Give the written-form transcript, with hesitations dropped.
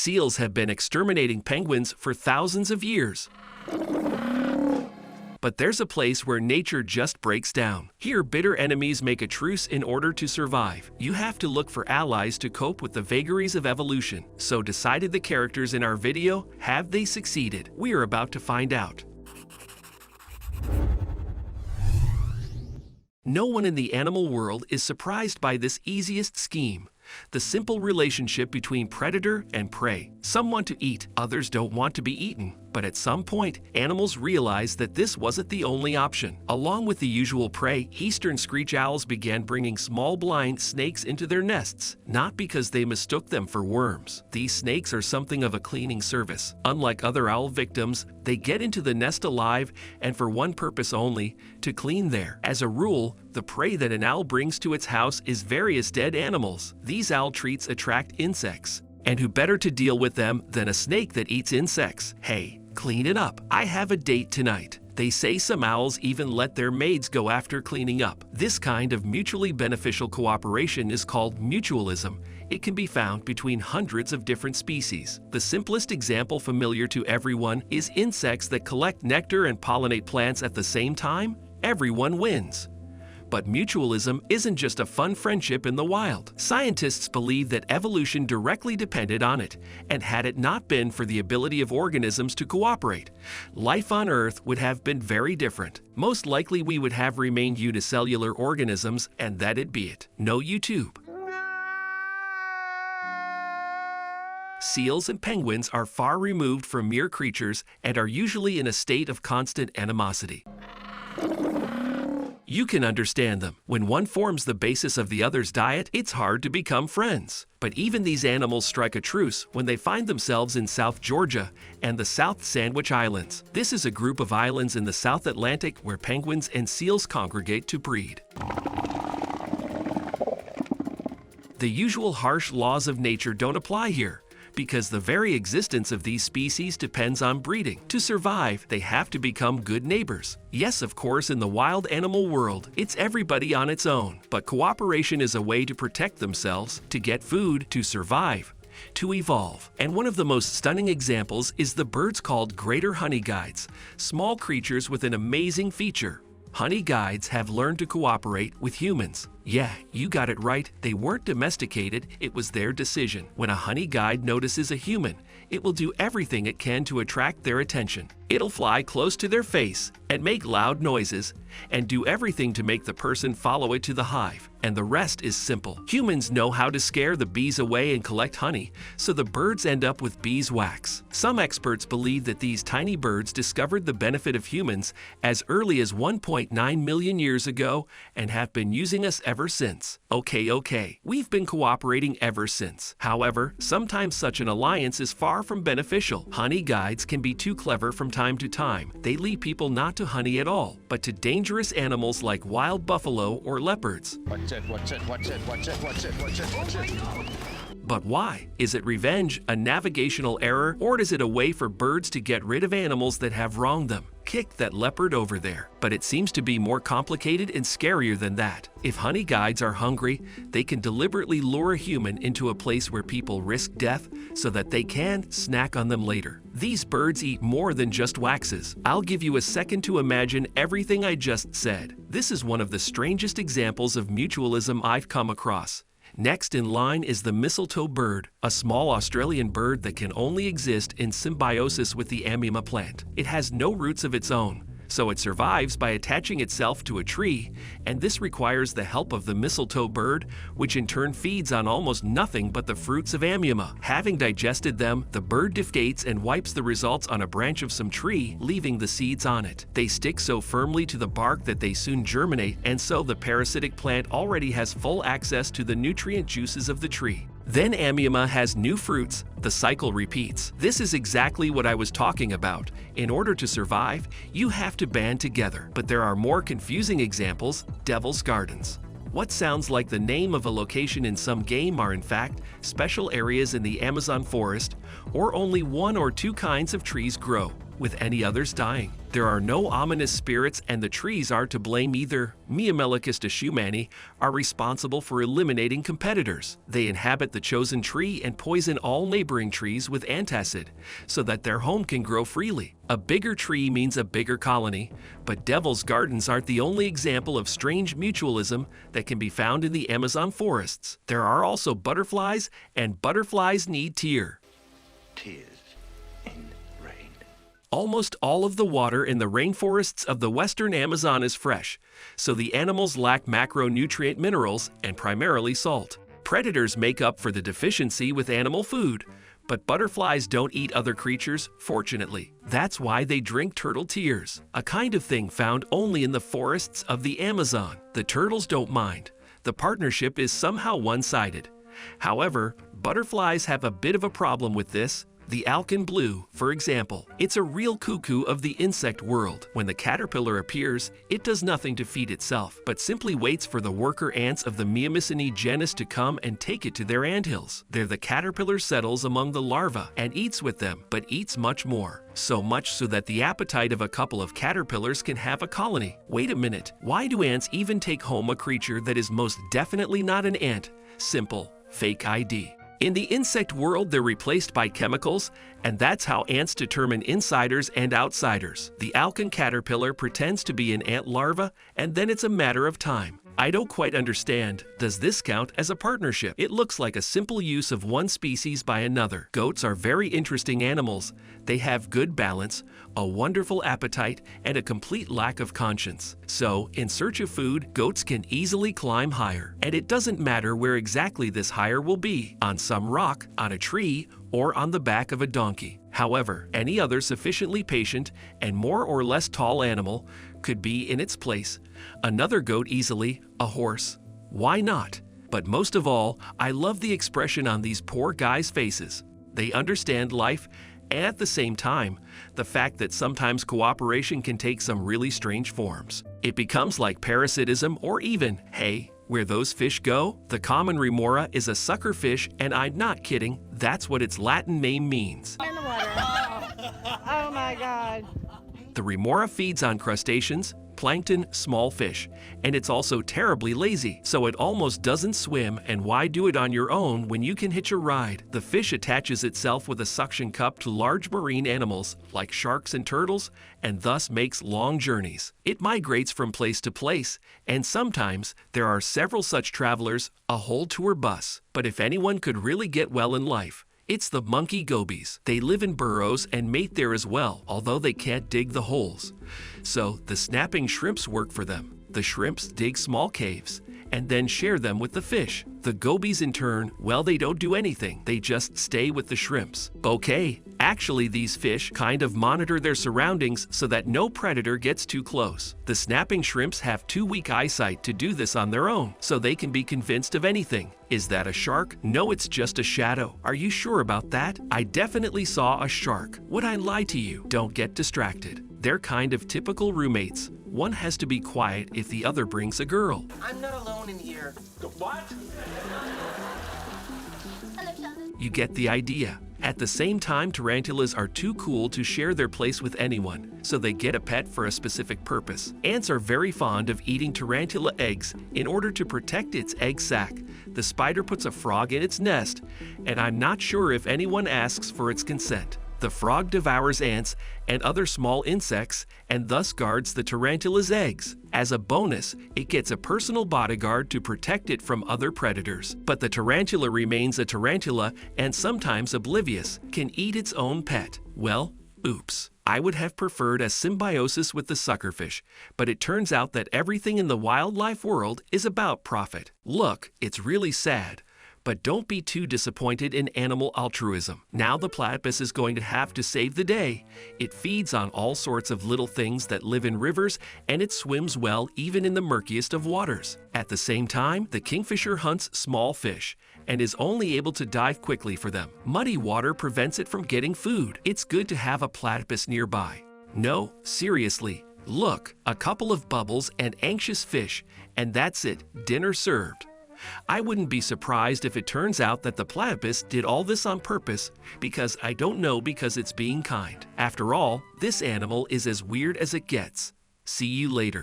Seals have been exterminating penguins for thousands of years. But there's a place where nature just breaks down. Here, bitter enemies make a truce in order to survive. You have to look for allies to cope with the vagaries of evolution. So decided the characters in our video, have they succeeded? We are about to find out. No one in the animal world is surprised by this easiest scheme. The simple relationship between predator and prey. Some want to eat, others don't want to be eaten. But at some point, animals realized that this wasn't the only option. Along with the usual prey, eastern screech owls began bringing small blind snakes into their nests, not because they mistook them for worms. These snakes are something of a cleaning service. Unlike other owl victims, they get into the nest alive and for one purpose only, to clean there. As a rule, the prey that an owl brings to its house is various dead animals. These owl treats attract insects. And who better to deal with them than a snake that eats insects? Hey, clean it up. I have a date tonight. They say some owls even let their maids go after cleaning up. This kind of mutually beneficial cooperation is called mutualism. It can be found between hundreds of different species. The simplest example familiar to everyone is insects that collect nectar and pollinate plants at the same time. Everyone wins. But mutualism isn't just a fun friendship in the wild. Scientists believe that evolution directly depended on it, and had it not been for the ability of organisms to cooperate, life on Earth would have been very different. Most likely we would have remained unicellular organisms, and that'd be it. No YouTube. Seals and penguins are far removed from mere creatures and are usually in a state of constant animosity. You can understand them. When one forms the basis of the other's diet, it's hard to become friends. But even these animals strike a truce when they find themselves in South Georgia and the South Sandwich Islands. This is a group of islands in the South Atlantic where penguins and seals congregate to breed. The usual harsh laws of nature don't apply here, because the very existence of these species depends on breeding. To survive, they have to become good neighbors. Yes, of course, in the wild animal world, it's everybody on its own. But cooperation is a way to protect themselves, to get food, to survive, to evolve. And one of the most stunning examples is the birds called greater honeyguides, small creatures with an amazing feature. Honeyguides have learned to cooperate with humans. Yeah, you got it right. They weren't domesticated, it was their decision. When a honeyguide notices a human, it will do everything it can to attract their attention. It'll fly close to their face and make loud noises and do everything to make the person follow it to the hive. And the rest is simple. Humans know how to scare the bees away and collect honey, so the birds end up with beeswax. Some experts believe that these tiny birds discovered the benefit of humans as early as 1.9 million years ago and have been using us ever since. Okay, we've been cooperating ever since. However, sometimes such an alliance is far from beneficial. Honey guides can be too clever from time to time. They lead people not to honey at all, but to dangerous animals like wild buffalo or leopards. Watch it. But why? Is it revenge, a navigational error, or is it a way for birds to get rid of animals that have wronged them? Kick that leopard over there. But it seems to be more complicated and scarier than that. If honey guides are hungry, they can deliberately lure a human into a place where people risk death so that they can snack on them later. These birds eat more than just waxes. I'll give you a second to imagine everything I just said. This is one of the strangest examples of mutualism I've come across. Next in line is the mistletoe bird, a small Australian bird that can only exist in symbiosis with the amima plant. It has no roots of its own, so it survives by attaching itself to a tree, and this requires the help of the mistletoe bird, which in turn feeds on almost nothing but the fruits of amima. Having digested them, the bird defecates and wipes the results on a branch of some tree, leaving the seeds on it. They stick so firmly to the bark that they soon germinate, and so the parasitic plant already has full access to the nutrient juices of the tree. Then amima has new fruits, the cycle repeats. This is exactly what I was talking about. In order to survive, you have to band together. But there are more confusing examples, devil's gardens. What sounds like the name of a location in some game are in fact special areas in the Amazon forest, or only one or two kinds of trees grow, with any others dying. There are no ominous spirits, and the trees are to blame either. Miamelicus schumani are responsible for eliminating competitors. They inhabit the chosen tree and poison all neighboring trees with antacid, so that their home can grow freely. A bigger tree means a bigger colony, but devil's gardens aren't the only example of strange mutualism that can be found in the Amazon forests. There are also butterflies, and butterflies need tear. Tears in rain. Almost all of the water in the rainforests of the western Amazon is fresh, so the animals lack macronutrient minerals and primarily salt. Predators make up for the deficiency with animal food, but butterflies don't eat other creatures, fortunately. That's why they drink turtle tears, a kind of thing found only in the forests of the Amazon. The turtles don't mind. The partnership is somehow one-sided. However, butterflies have a bit of a problem with this. The alkyn blue, for example. It's a real cuckoo of the insect world. When the caterpillar appears, it does nothing to feed itself, but simply waits for the worker ants of the Myrmicinae genus to come and take it to their anthills. There the caterpillar settles among the larvae and eats with them, but eats much more. So much so that the appetite of a couple of caterpillars can have a colony. Wait a minute, why do ants even take home a creature that is most definitely not an ant? Simple, fake ID. In the insect world, they're replaced by chemicals, and that's how ants determine insiders and outsiders. The alkyn caterpillar pretends to be an ant larva, and then it's a matter of time. I don't quite understand. Does this count as a partnership? It looks like a simple use of one species by another. Goats are very interesting animals. They have good balance, a wonderful appetite, and a complete lack of conscience. So, in search of food, goats can easily climb higher. And it doesn't matter where exactly this higher will be, on some rock, on a tree, or on the back of a donkey. However, any other sufficiently patient and more or less tall animal could be in its place. Another goat easily, a horse. Why not? But most of all, I love the expression on these poor guys' faces. They understand life, and at the same time, the fact that sometimes cooperation can take some really strange forms. It becomes like parasitism, or even, hey, where those fish go? The common remora is a sucker fish, and I'm not kidding, that's what its Latin name means. In the water. Oh my God. The remora feeds on crustaceans, plankton, small fish, and it's also terribly lazy, so it almost doesn't swim, and why do it on your own when you can hitch a ride? The fish attaches itself with a suction cup to large marine animals like sharks and turtles, and thus makes long journeys. It migrates from place to place, and sometimes there are several such travelers, a whole tour bus. But if anyone could really get well in life, it's the monkey gobies. They live in burrows and mate there as well, although they can't dig the holes. So the snapping shrimps work for them. The shrimps dig small caves and then share them with the fish. The gobies in turn, well, they don't do anything. They just stay with the shrimps. Okay, actually these fish kind of monitor their surroundings so that no predator gets too close. The snapping shrimps have too weak eyesight to do this on their own, so they can be convinced of anything. Is that a shark? No, it's just a shadow. Are you sure about that? I definitely saw a shark. Would I lie to you? Don't get distracted. They're kind of typical roommates. One has to be quiet if the other brings a girl. I'm not alone in here. What? You get the idea. At the same time, tarantulas are too cool to share their place with anyone, so they get a pet for a specific purpose. Ants are very fond of eating tarantula eggs in order to protect its egg sac. The spider puts a frog in its nest, and I'm not sure if anyone asks for its consent. The frog devours ants and other small insects and thus guards the tarantula's eggs. As a bonus, it gets a personal bodyguard to protect it from other predators. But the tarantula remains a tarantula and sometimes oblivious, can eat its own pet. Well, oops. I would have preferred a symbiosis with the suckerfish, but it turns out that everything in the wildlife world is about profit. Look, it's really sad. But don't be too disappointed in animal altruism. Now the platypus is going to have to save the day. It feeds on all sorts of little things that live in rivers, and it swims well even in the murkiest of waters. At the same time, the kingfisher hunts small fish and is only able to dive quickly for them. Muddy water prevents it from getting food. It's good to have a platypus nearby. No, seriously, look, a couple of bubbles and anxious fish, and that's it, dinner served. I wouldn't be surprised if it turns out that the platypus did all this on purpose, because I don't know because it's being kind. After all, this animal is as weird as it gets. See you later.